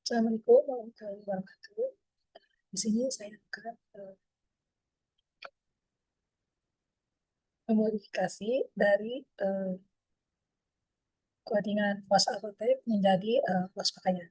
Assalamualaikum warahmatullahi wabarakatuh. Di sini saya akan memodifikasi dari codingan pos apotek menjadi pos pakaian.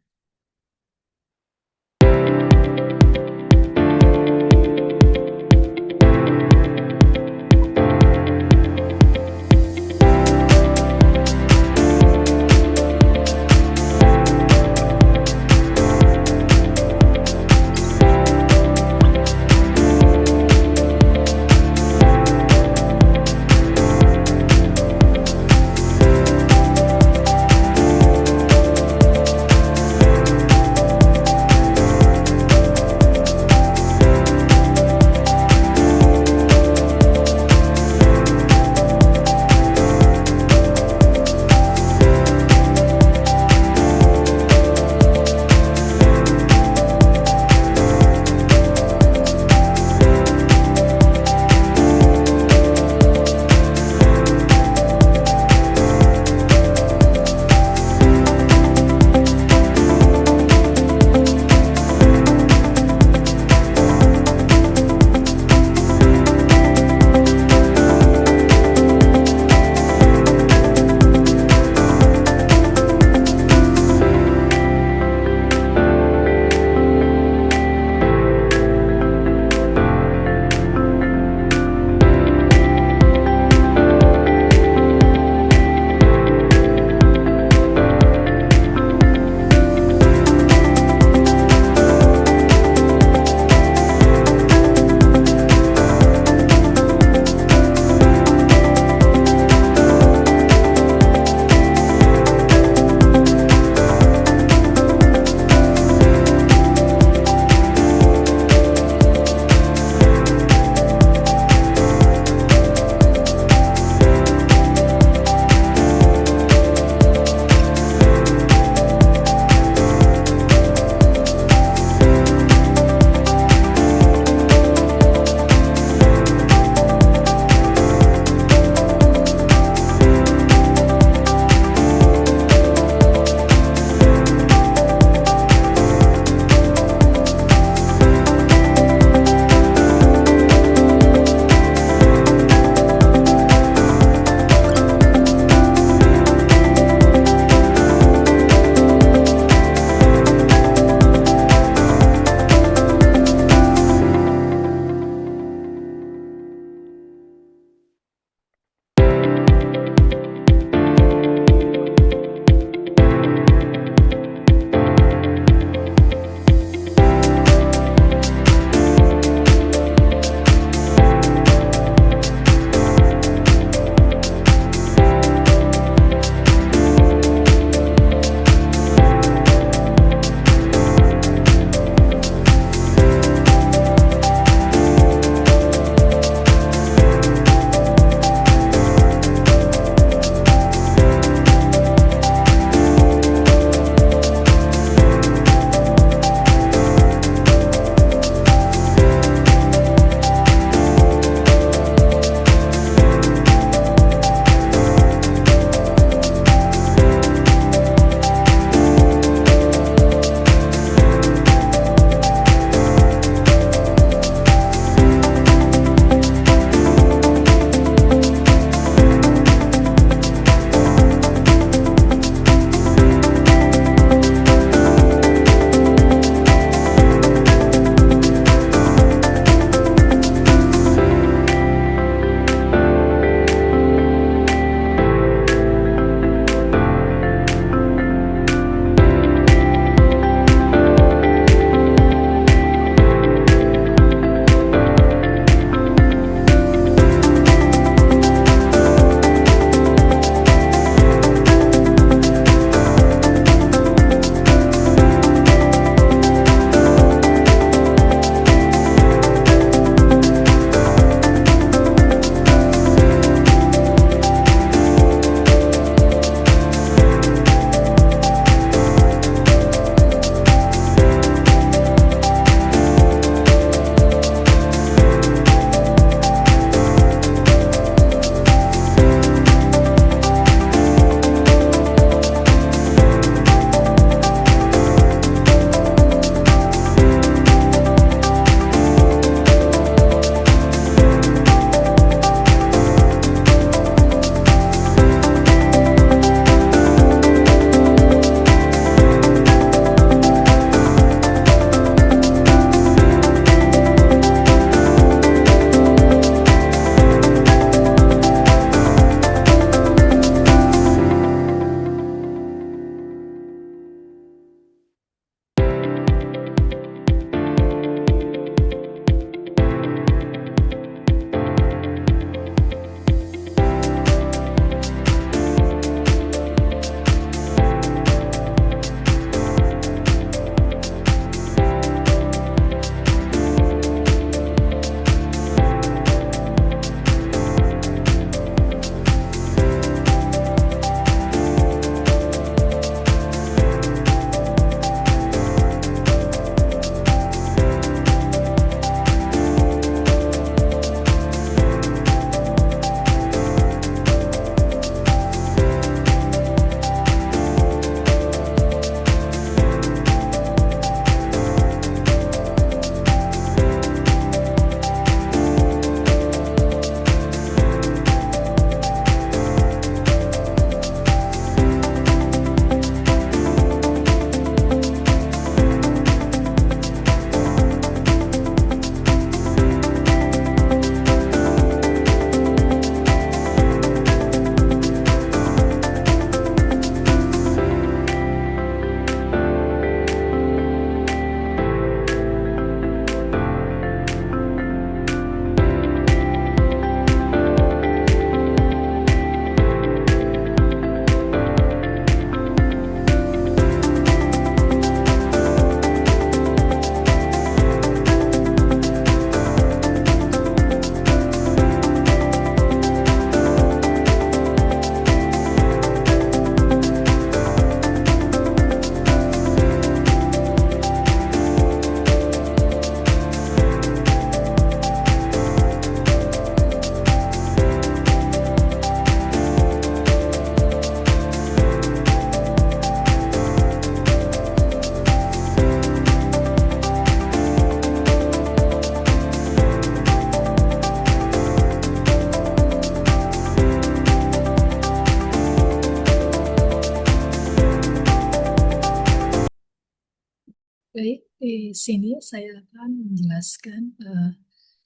Baik, di sini saya akan menjelaskan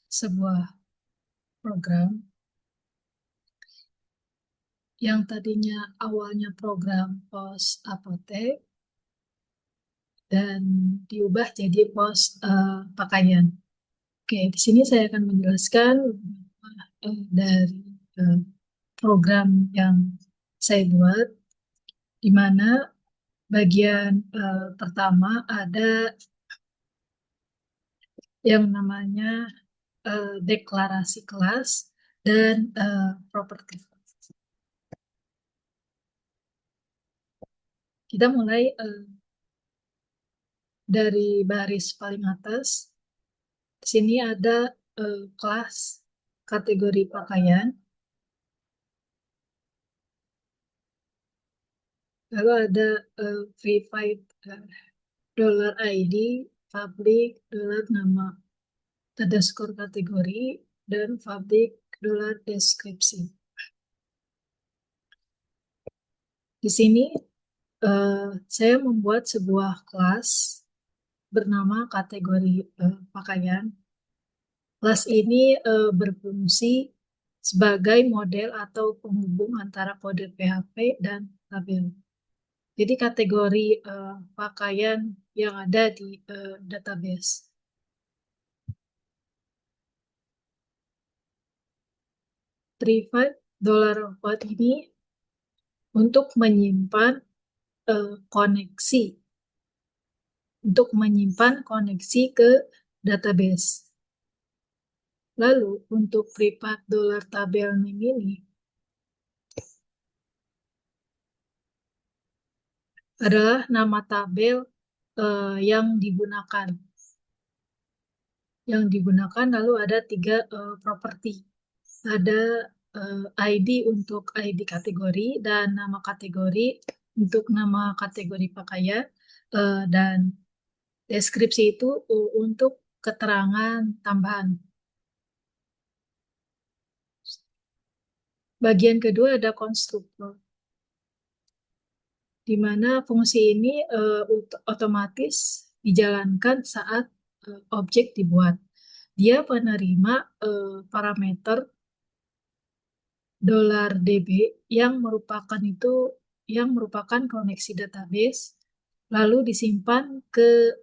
sebuah program yang tadinya awalnya program pos apotek dan diubah jadi pos pakaian. Oke, di sini saya akan menjelaskan dari eh, program yang saya buat, di mana bagian pertama ada yang namanya deklarasi kelas dan properti. Kita mulai dari baris paling atas. Di sini ada kelas kategori pakaian, lalu ada verified dollar ID, public dollar nama underscore kategori, dan public dollar deskripsi. Di sini saya membuat sebuah kelas bernama kategori pakaian. Kelas ini berfungsi sebagai model atau penghubung antara kode PHP dan tabel. Jadi kategori pakaian yang ada di database. $35 code ini untuk menyimpan koneksi, ke database. Lalu untuk privat dollar tabel name ini adalah nama tabel yang digunakan. Lalu ada 3 properti. Ada ID untuk ID kategori dan nama kategori untuk nama kategori pakaian, dan deskripsi itu untuk keterangan tambahan. Bagian kedua ada konstruktor, di mana fungsi ini otomatis dijalankan saat objek dibuat. Dia menerima parameter $db yang merupakan koneksi database, lalu disimpan ke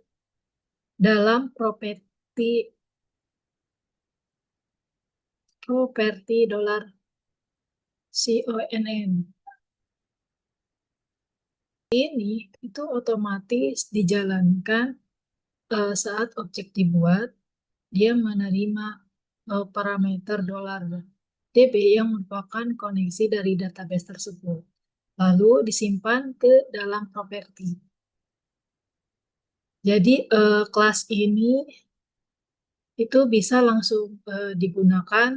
dalam properti $conn. Ini itu otomatis dijalankan saat objek dibuat. Dia menerima parameter $db yang merupakan koneksi dari database tersebut, lalu disimpan ke dalam properti. Jadi kelas ini itu bisa langsung digunakan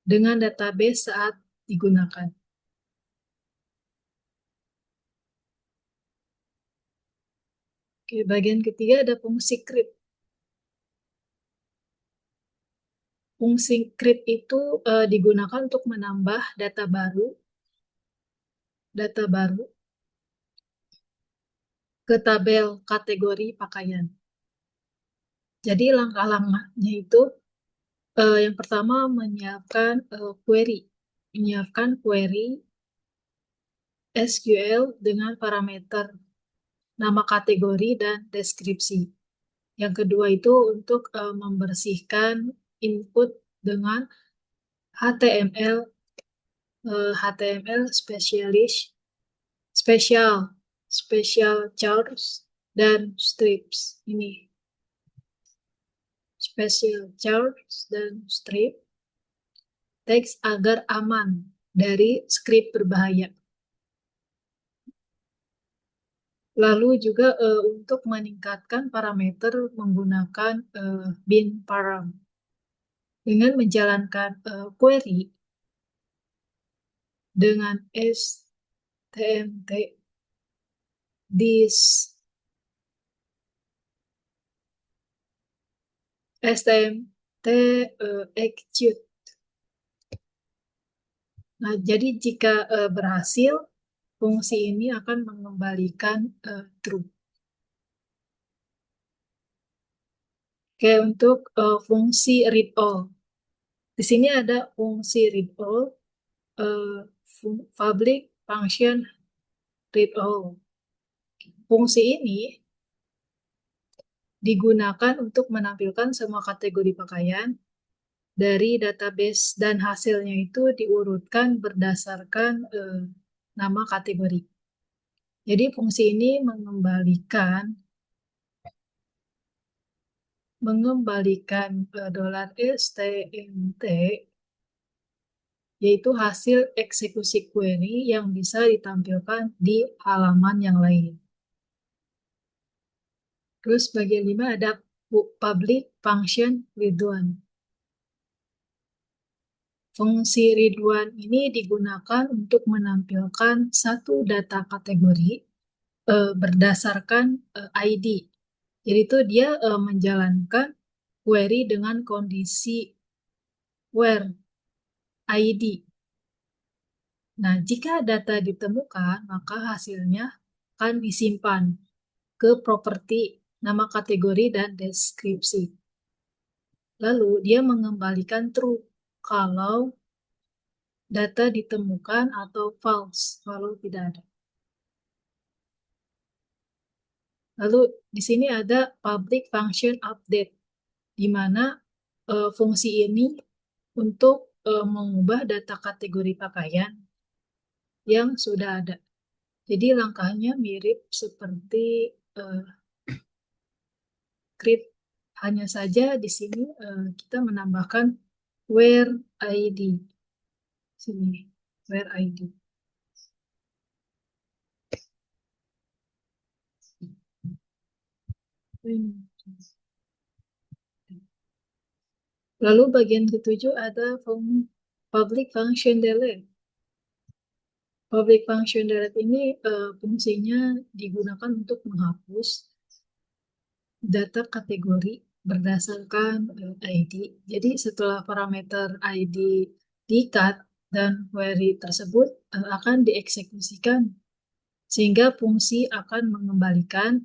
dengan database saat digunakan. Oke, bagian ketiga ada fungsi create. Fungsi create itu digunakan untuk menambah data baru ke tabel kategori pakaian. Jadi langkah-langkahnya itu yang pertama menyiapkan query SQL dengan parameter nama kategori dan deskripsi. Yang kedua itu untuk membersihkan input dengan HTML special charts dan strips. Ini special charts dan strip teks agar aman dari script berbahaya. Lalu juga untuk meningkatkan parameter menggunakan bin param dengan menjalankan query dengan stmt this stmt execute. Nah, jadi jika berhasil, fungsi ini akan mengembalikan true. Oke, untuk fungsi read all. Di sini ada fungsi read all, public function read all. Fungsi ini digunakan untuk menampilkan semua kategori pakaian dari database dan hasilnya itu diurutkan berdasarkan nama kategori. Jadi fungsi ini mengembalikan $stmt, yaitu hasil eksekusi query yang bisa ditampilkan di halaman yang lain. Terus bagian 5 ada public function read-one. Fungsi read-one ini digunakan untuk menampilkan satu data kategori berdasarkan ID. Jadi itu dia menjalankan query dengan kondisi where ID. Nah, jika data ditemukan, maka hasilnya akan disimpan ke properti nama kategori dan deskripsi. Lalu dia mengembalikan true kalau data ditemukan atau false kalau tidak ada. Lalu di sini ada public function update, di mana fungsi ini untuk mengubah data kategori pakaian yang sudah ada. Jadi langkahnya mirip seperti create, hanya saja di sini kita menambahkan where ID. Sini, where ID. Lalu bagian ketujuh ada public function delete. Public function delete ini fungsinya digunakan untuk menghapus data kategori berdasarkan ID. Jadi setelah parameter ID di-cut dan query tersebut akan dieksekusikan, sehingga fungsi akan mengembalikan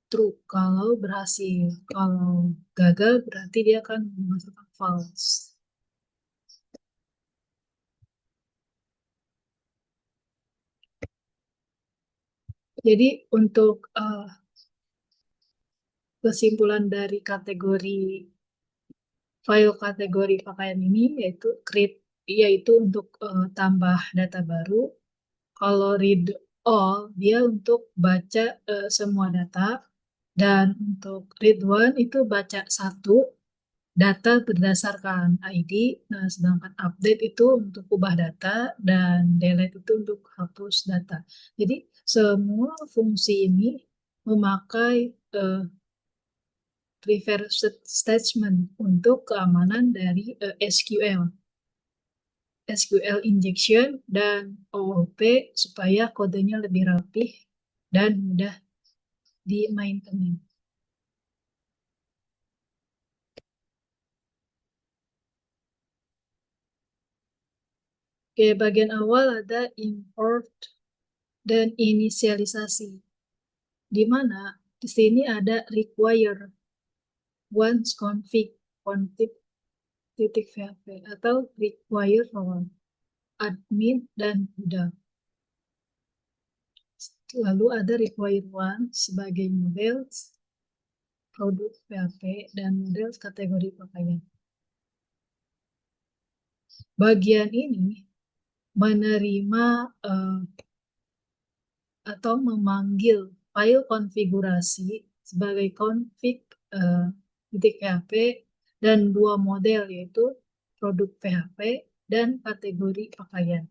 true kalau berhasil. Kalau gagal berarti dia akan menghasilkan false. Jadi untuk kesimpulan dari kategori file kategori pakaian ini yaitu create, yaitu untuk tambah data baru. Kalau read all dia untuk baca semua data, dan untuk read one itu baca satu data berdasarkan ID. Nah, sedangkan update itu untuk ubah data dan delete itu untuk hapus data. Jadi semua fungsi ini memakai reverse statement untuk keamanan dari SQL. SQL injection dan OOP supaya kodenya lebih rapih dan mudah di maintenance. Oke, bagian awal ada import dan inisialisasi, di mana di sini ada require once config php atau require role admin dan gudang. Lalu ada require one sebagai model produk PHP dan model kategori pakaian. Bagian ini menerima atau memanggil file konfigurasi sebagai config .php dan dua model yaitu produk PHP dan kategori pakaian.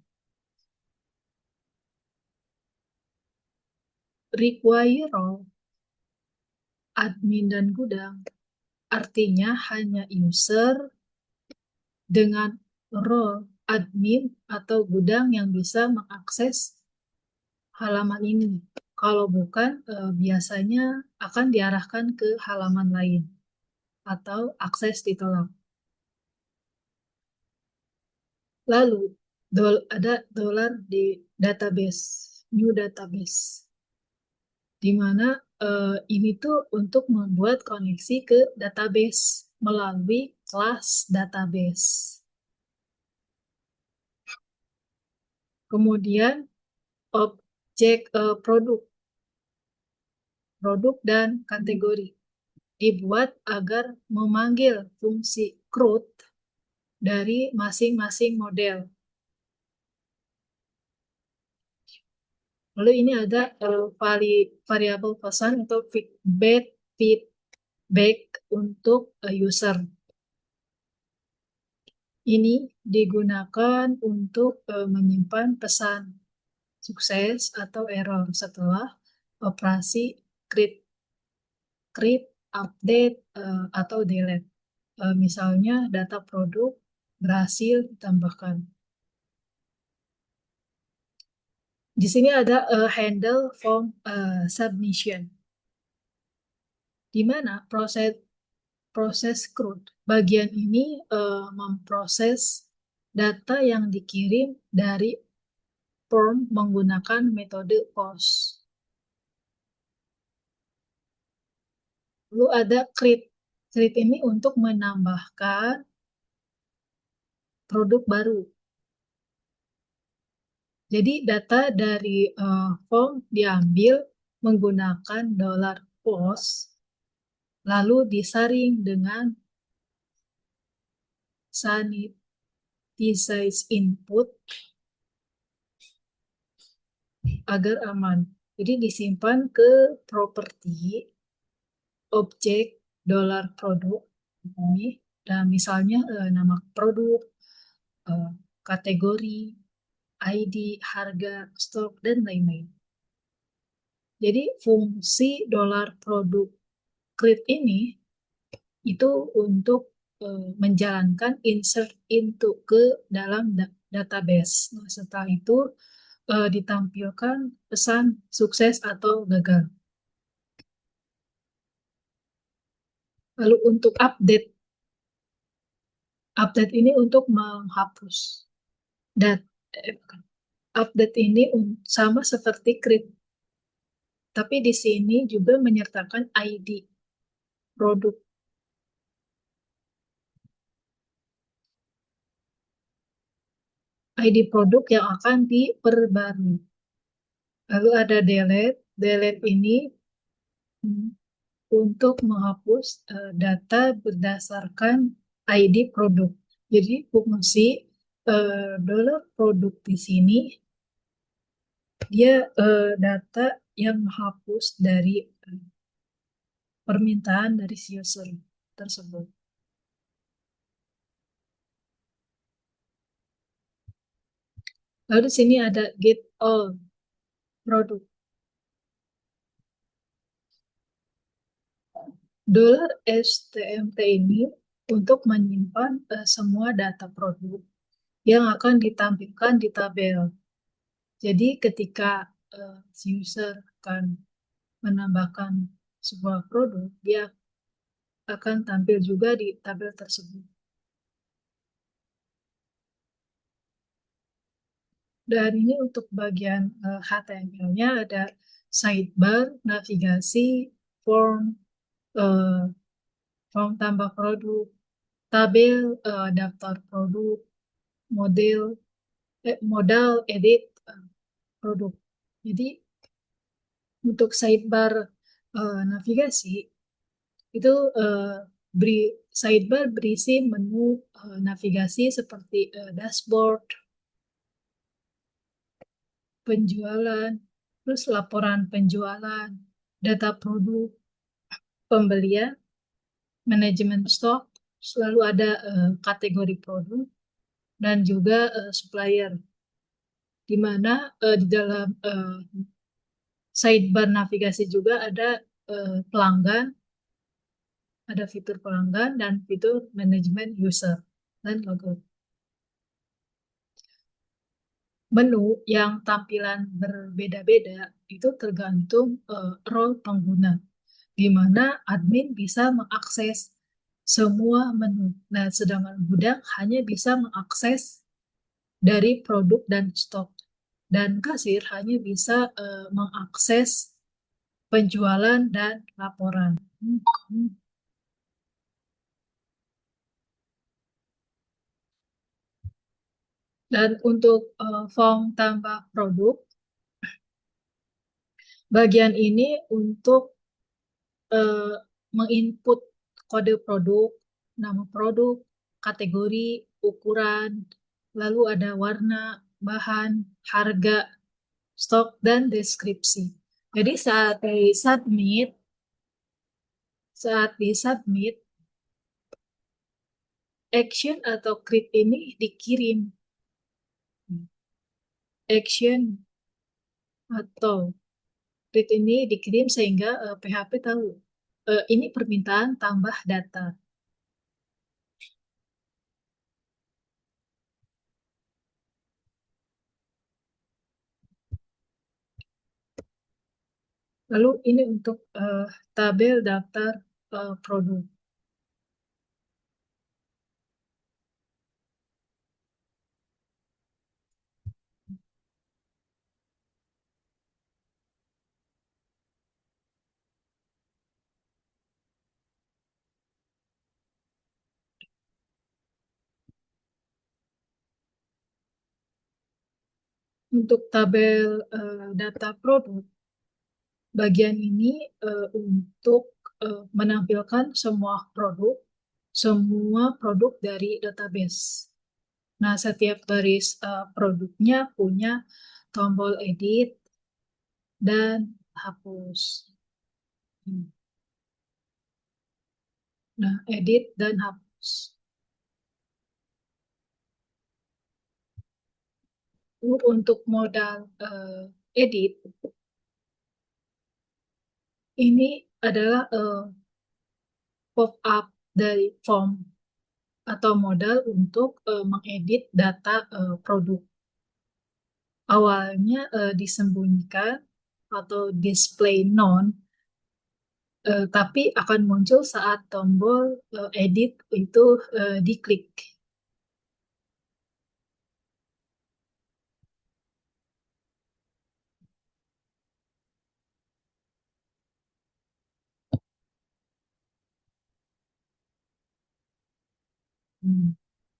Require role admin dan gudang artinya hanya user dengan role admin atau gudang yang bisa mengakses halaman ini. Kalau bukan, biasanya akan diarahkan ke halaman lain atau akses ditolak. Lalu ada dollar di database, new database, di mana ini tuh untuk membuat koneksi ke database melalui kelas database. Kemudian objek produk dan kategori dibuat agar memanggil fungsi CRUD dari masing-masing model. Lalu ini ada variabel pesan atau feedback untuk user. Ini digunakan untuk menyimpan pesan sukses atau error setelah operasi create, update, atau delete. Misalnya data produk berhasil ditambahkan. Di sini ada handle form submission, di mana proses CRUD. Bagian ini memproses data yang dikirim dari form menggunakan metode POST. Lalu ada create. Create ini untuk menambahkan produk baru. Jadi data dari form diambil menggunakan $post, lalu disaring dengan sanitize input agar aman. Jadi disimpan ke properti objek $produk ini. Dan misalnya nama produk, kategori, ID, harga, stok, dan lain-lain. Jadi fungsi $produk create ini itu untuk menjalankan insert into ke dalam database. Nah, setelah itu ditampilkan pesan sukses atau gagal. Lalu untuk update ini untuk menghapus. Update ini sama seperti create, tapi di sini juga menyertakan ID produk. ID produk yang akan diperbarui. Lalu ada delete. Delete ini untuk menghapus data berdasarkan ID produk. Jadi fungsi $produk di sini dia data yang menghapus dari permintaan dari si user tersebut. Lalu di sini ada get all produk. $stmt ini untuk menyimpan semua data produk yang akan ditampilkan di tabel. Jadi ketika si user akan menambahkan sebuah produk, dia akan tampil juga di tabel tersebut. Dan ini untuk bagian HTML-nya ada sidebar, navigasi, form tambah produk, tabel, daftar produk, modal, edit produk. Jadi untuk sidebar navigasi itu sidebar berisi menu navigasi seperti dashboard, penjualan, terus laporan penjualan, data produk, pembelian, manajemen stok, selalu ada kategori produk, dan juga supplier, di mana di dalam sidebar navigasi juga ada pelanggan, ada fitur pelanggan, dan fitur manajemen user, dan logo. Menu yang tampilan berbeda-beda itu tergantung role pengguna, di mana admin bisa mengakses semua menu. Nah, sedangkan gudang hanya bisa mengakses dari produk dan stok. Dan kasir hanya bisa mengakses penjualan, dan laporan. Dan untuk form tambah produk, bagian ini untuk menginput kode produk, nama produk, kategori, ukuran, lalu ada warna, bahan, harga, stok, dan deskripsi. Jadi saat di submit, action atau create ini dikirim. Action atau create ini dikirim sehingga PHP tahu ini permintaan tambah data. Lalu ini untuk tabel daftar produk. Untuk tabel data produk, bagian ini untuk menampilkan semua produk dari database. Nah, setiap baris produknya punya tombol edit dan hapus. Nah, edit dan hapus. Untuk modal edit, ini adalah pop-up dari form atau modal untuk mengedit data produk. Awalnya disembunyikan atau display none, tapi akan muncul saat tombol edit itu diklik.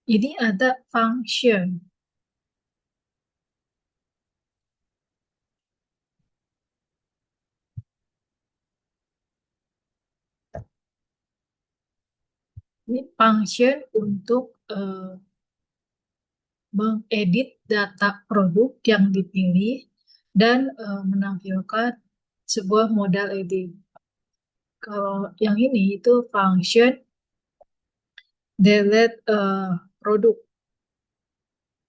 Ini ada function. Ini function untuk mengedit data produk yang dipilih dan menampilkan sebuah modal edit. Kalau yang ini itu function delete produk,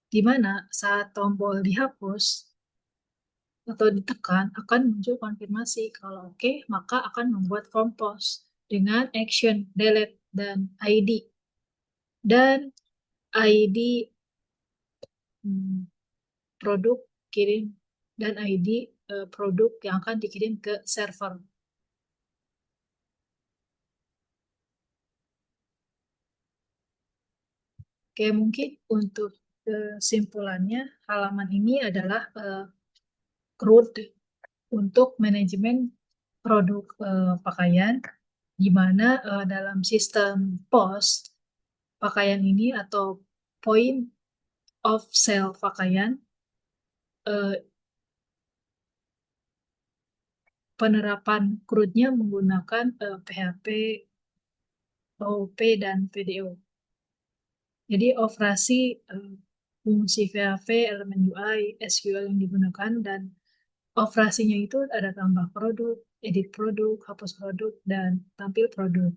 di mana saat tombol dihapus atau ditekan akan muncul konfirmasi kalau oke, maka akan membuat form post dengan action delete dan ID. Dan ID produk kirim dan ID produk yang akan dikirim ke server. Oke, mungkin untuk kesimpulannya, halaman ini adalah CRUD untuk manajemen produk pakaian, di mana dalam sistem POS, pakaian ini atau point of sale pakaian, penerapan CRUD-nya menggunakan PHP, OOP, dan PDO. Jadi operasi fungsi PHP, elemen UI, SQL yang digunakan, dan operasinya itu ada tambah produk, edit produk, hapus produk, dan tampil produk.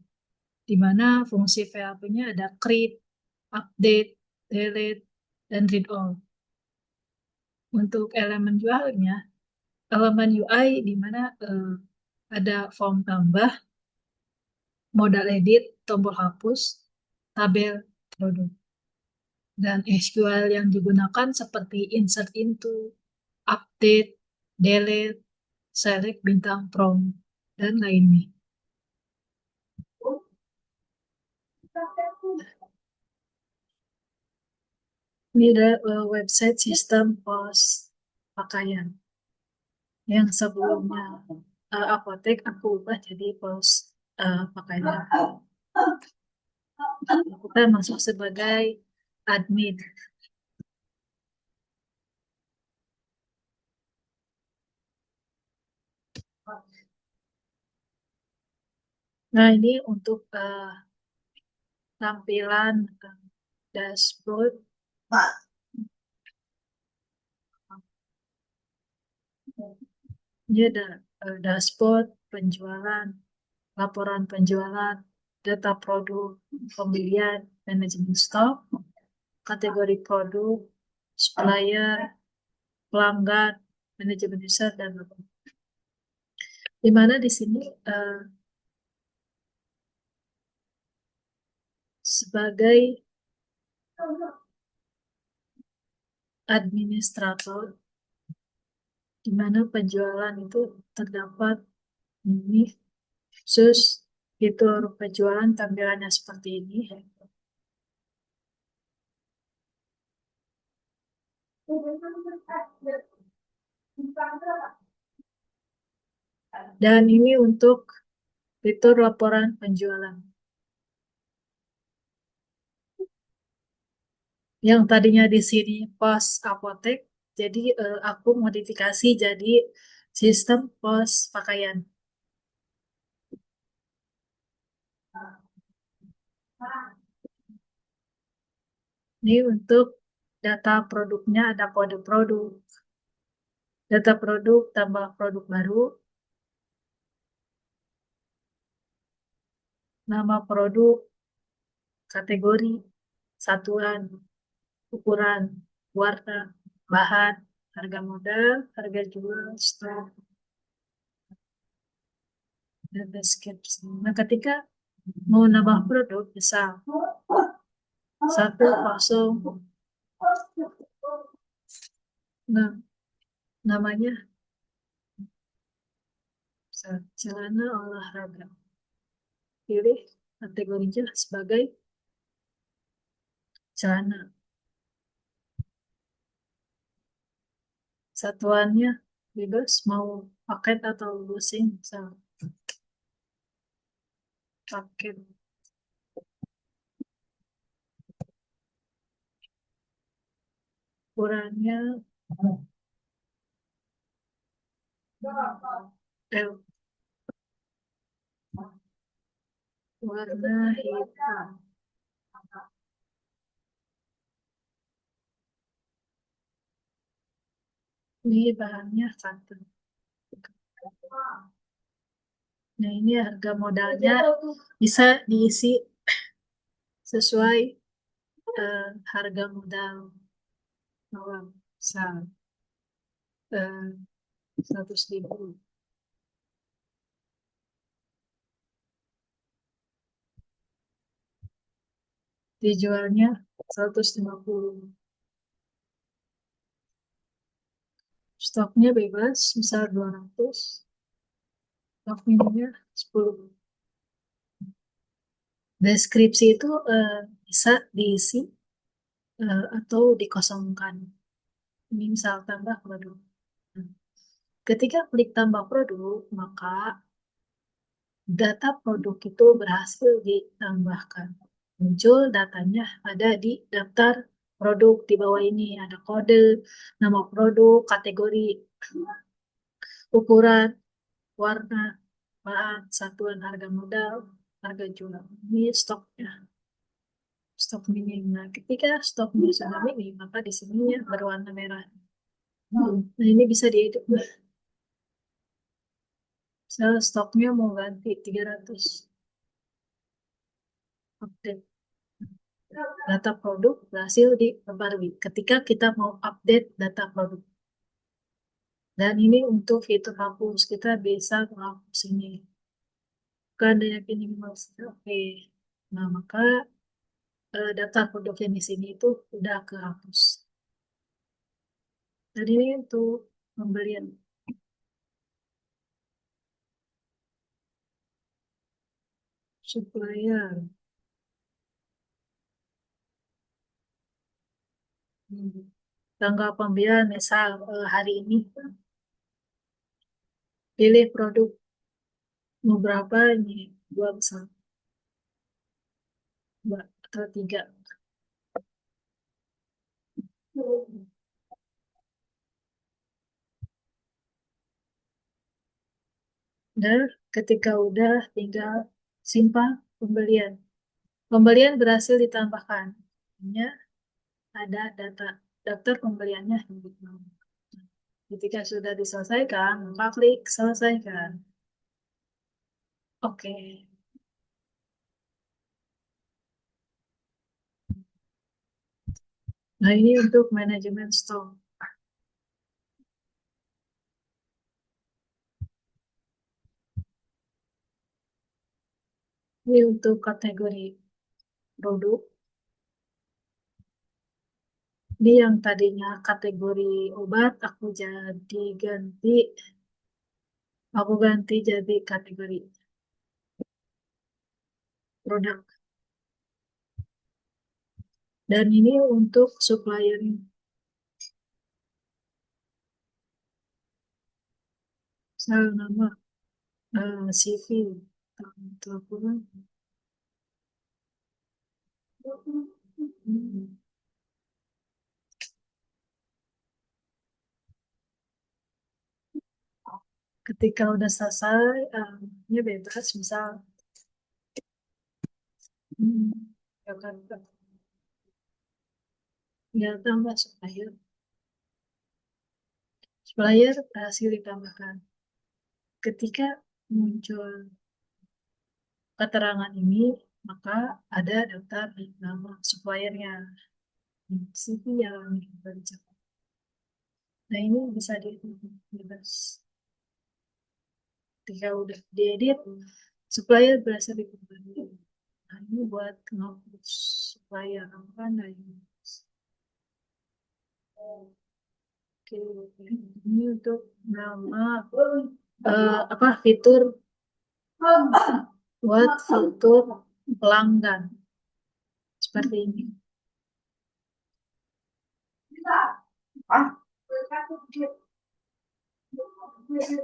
Di mana fungsi PHP-nya ada create, update, delete, dan read all. Untuk elemen UI-nya, elemen UI di mana ada form tambah, modal edit, tombol hapus, tabel produk. Dan SQL yang digunakan seperti insert into, update, delete, select bintang from, dan lainnya. Ini adalah website sistem POS pakaian yang sebelumnya. apotek aku ubah jadi pos pakaian. Kita masuk sebagai admin. Nah, ini untuk tampilan dashboard. Ini ada dashboard penjualan, laporan penjualan, data produk, pembelian, manajemen stok, kategori produk, supplier, pelanggan, manajemen user, dan laporan. Di mana di sini sebagai administrator, di mana penjualan itu terdapat ini khusus fitur penjualan tampilannya seperti ini. Dan ini untuk fitur laporan penjualan. Yang tadinya di sini pos apotek, jadi aku modifikasi jadi sistem pos pakaian. Ini untuk data produknya ada kode produk, data produk tambah produk baru, nama produk, kategori, satuan, ukuran, warna, bahan, harga modal, harga jual, stok, dan deskripsi. Nah, ketika mau nambah produk, bisa 10. Nah, namanya celana olahraga. Pilih kategorinya sebagai celana. Satuannya bebas mau paket atau lusin, misal paket. Ukurannya L, warna hitam. Ini bahannya cotton. Nah, ini harga modalnya bisa diisi sesuai harga modal awal. Misal 100.000. Dijualnya 150. Stoknya bebas, misal 200. Stok minimnya 10. Deskripsi itu bisa diisi atau dikosongkan. Ini misal tambah produk. Ketika klik tambah produk, maka data produk itu berhasil ditambahkan. Muncul datanya ada di daftar produk di bawah ini. Ada kode, nama produk, kategori, ukuran, warna, bahan, satuan harga modal, harga jual. Ini stoknya. Stok minim. Nah, ketika stoknya sudah minim, maka di sininya berwarna merah. Nah, ini bisa diedit. Misalnya stoknya mau ganti 300. Update. Data produk berhasil diperbarui ketika kita mau update data produk. Dan ini untuk fitur hapus, kita bisa menghapus ini. Bukan ada minimal. Oke. Nah, maka data produk yang di sini itu udah kehapus. Dan ini untuk pembelian. Supplier. Tanggal pembelian misal hari ini Pilih produk. Mau berapa ini? Dua besar. Dua atau tiga. Dan ketika udah tinggal simpan pembelian. Pembelian berhasil ditambahkan. Hanya ada daftar pembeliannya. Ketika sudah diselesaikan, maka klik selesaikan. Oke. Nah, ini untuk manajemen stok. Ini untuk kategori produk. Ini yang tadinya kategori obat, aku ganti jadi kategori produk. Dan ini untuk supplier misal nama CV, telepon. Ketika udah selesai, ini bebas, misal hmm, ya kan, ya tambah supplier berhasil ditambahkan. Ketika muncul keterangan ini, maka ada daftar nama suppliernya, CV yang dibaca. Nah, ini bisa bebas. Ketika udah diedit, supplier berhasil dikembali. Nah, ini buat ngapus supplier apa ini. Oke, ini untuk nama apa fitur buat fitur pelanggan seperti ini.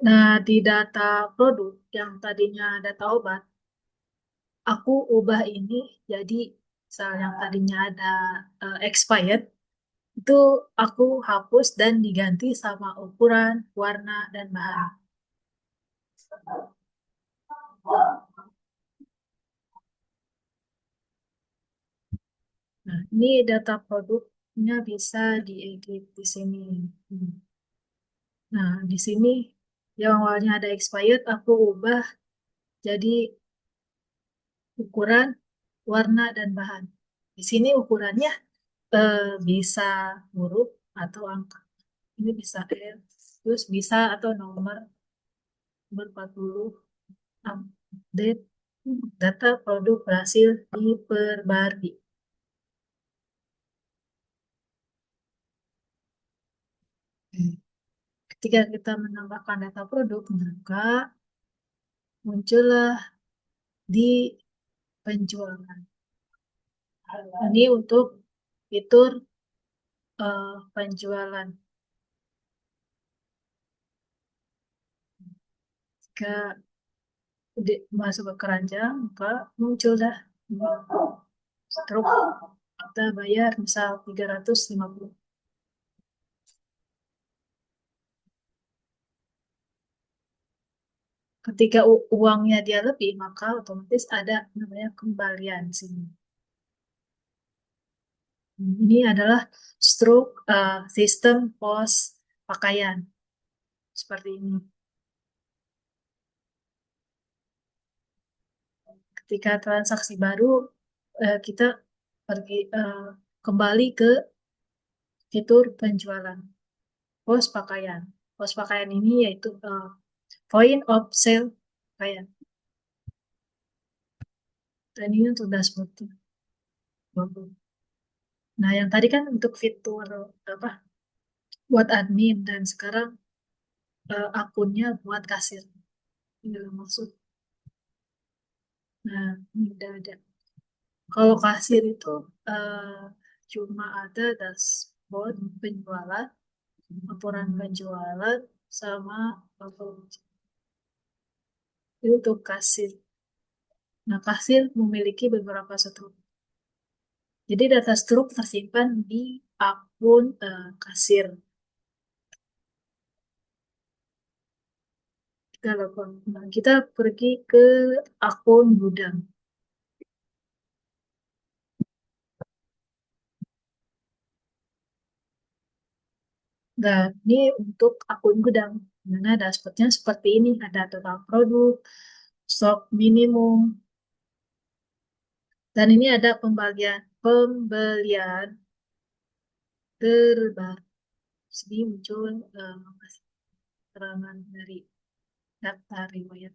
Nah, di data produk yang tadinya data obat, aku ubah ini jadi misal yang tadinya ada expired, itu aku hapus dan diganti sama ukuran, warna, dan bahan. Nah, ini data produknya bisa diedit di sini. Nah, di sini yang awalnya ada expired, aku ubah jadi ukuran, warna, dan bahan. Di sini ukurannya bisa huruf atau angka. Ini bisa terus bisa atau nomor 40, update data produk berhasil diperbarui. Ketika kita menambahkan data produk, maka muncullah di penjualan. Ini untuk fitur penjualan. Jika masuk ke keranjang, maka muncul dah struk. Kita bayar misal 350. Ketika uangnya dia lebih, maka otomatis ada namanya kembalian sini. Ini adalah struk sistem pos pakaian seperti ini. Ketika transaksi baru, kita pergi kembali ke fitur penjualan pos pakaian. Pos pakaian ini yaitu point of sale pakaian. Dan ini untuk dashboard. Nah, yang tadi kan untuk fitur apa buat admin dan sekarang akunnya buat kasir. Ini maksud. Nah, ini udah ada. Kalau kasir itu cuma ada dashboard penjualan, laporan penjualan, sama apa Itu untuk kasir. Nah, kasir memiliki beberapa struk. Jadi data struk tersimpan di akun kasir. Nah, kita pergi ke akun gudang. Nah, ini untuk akun gudang. Mana dashboardnya seperti ini. Ada total produk, stok minimum, dan ini ada pembelian terbaru. Sini muncul keterangan dari daftar riwayat.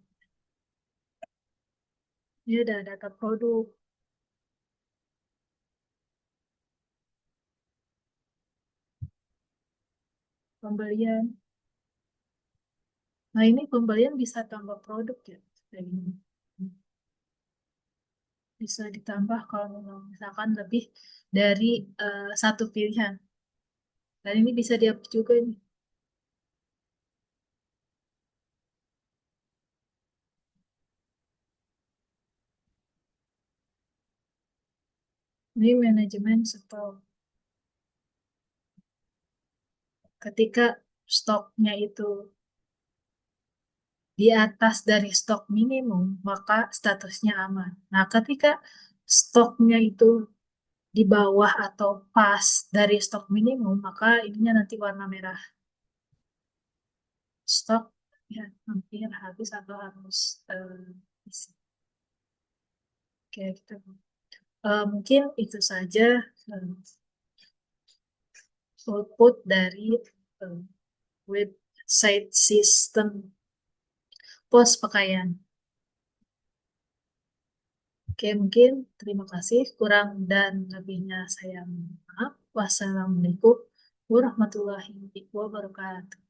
Ini ada data produk, pembelian. Nah, ini pembelian bisa tambah produk ya. Kayak gini. Bisa ditambah kalau memang misalkan lebih dari satu pilihan. Dan ini bisa dihapus juga nih. Ini manajemen stok. Ketika stoknya itu di atas dari stok minimum, maka statusnya aman. Nah, ketika stoknya itu di bawah atau pas dari stok minimum, maka ininya nanti warna merah. Stok ya hampir habis atau harus isi. Oke, kita mungkin itu saja eh, output dari eh, website sistem pos pakaian. Oke, mungkin terima kasih. Kurang dan lebihnya saya mohon maaf. Wassalamualaikum warahmatullahi wabarakatuh.